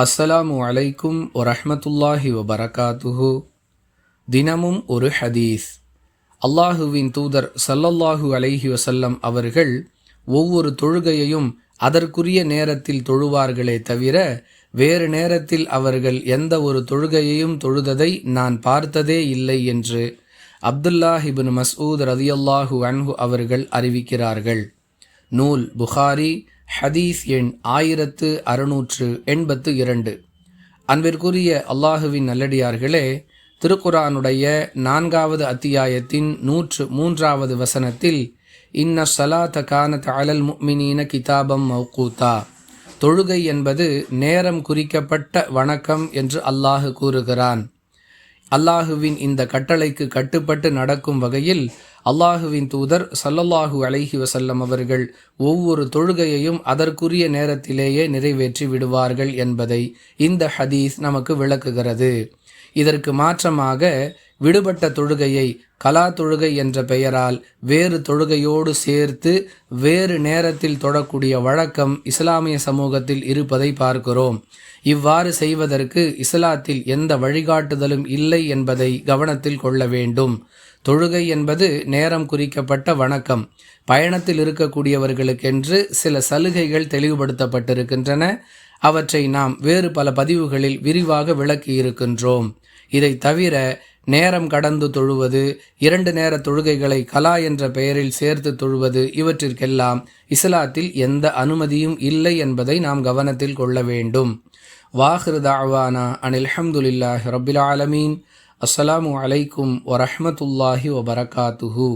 அஸ்ஸலாமு அலைக்கும் வரஹ்மத்துல்லாஹி வபரகாத்துஹு. தினமும் ஒரு ஹதீஸ். அல்லாஹுவின் தூதர் ஸல்லல்லாஹு அலைஹி வஸல்லம் அவர்கள் ஒவ்வொரு தொழுகையையும் அதற்குரிய நேரத்தில் தொழுவார்களே தவிர வேறு நேரத்தில் அவர்கள் எந்த ஒரு தொழுகையையும் தொழுததை நான் பார்த்ததே இல்லை என்று அப்துல்லாஹ் இப்னு மஸ்ஊத் ரலியல்லாஹு அன்ஹு அவர்கள் அறிவிக்கிறார்கள். நூல் புகாரி, ஹதீஸ் எண் 1682. அன்பிற்குரிய அல்லாஹுவின் நல்லடியார்களே, திருக்குரானுடைய 4வது அத்தியாயத்தின் 103வது வசனத்தில் இன்ன ஸலாத கானத் அலல் முஃமினீன கிதாபம் மௌகூதா, தொழுகை என்பது நேரம் குறிக்கப்பட்ட வணக்கம் என்று அல்லாஹ் கூறுகிறான். அல்லாஹுவின் இந்த கட்டளைக்கு கட்டுப்பட்டு நடக்கும் வகையில் அல்லாஹுவின் தூதர் ஸல்லல்லாஹு அலைஹி வஸல்லம் அவர்கள் ஒவ்வொரு தொழுகையையும் அதற்குரிய நேரத்திலேயே நிறைவேற்றி விடுவார்கள் என்பதை இந்த ஹதீஸ் நமக்கு விளக்குகிறது. இதற்கு மாற்றமாக விடுபட்ட தொழுகையை கலா தொழுகை என்ற பெயரால் வேறு தொழுகையோடு சேர்த்து வேறு நேரத்தில் தொழக்கூடிய வழக்கம் இஸ்லாமிய சமூகத்தில் இருப்பதை பார்க்கிறோம். இவ்வாறு செய்வதற்கு இஸ்லாத்தில் எந்த வழிகாட்டுதலும் இல்லை என்பதை கவனத்தில் கொள்ள வேண்டும். தொழுகை என்பது நேரம் குறிக்கப்பட்ட வணக்கம். பயணத்தில் இருக்கக்கூடியவர்களுக்கென்று சில சலுகைகள் தெளிவுபடுத்தப்பட்டிருக்கின்றன. அவற்றை நாம் வேறு பல பதிவுகளில் விரிவாக விளக்கி இருக்கின்றோம். இதை தவிர நேரம் கடந்து தொழுவது, 2 நேர தொழுகைகளை கலா என்ற பெயரில் சேர்த்து தொழுவது, இவற்றிற்கெல்லாம் இஸ்லாத்தில் எந்த அனுமதியும் இல்லை என்பதை நாம் கவனத்தில் கொள்ள வேண்டும். வாஹிரு தஅவானா அனில் ஹம்துலில்லாஹி ரப்பில் ஆலமீன். அஸ்ஸலாமு அலைக்கும் வரஹ்மத்துல்லாஹி வபரகாத்துஹு.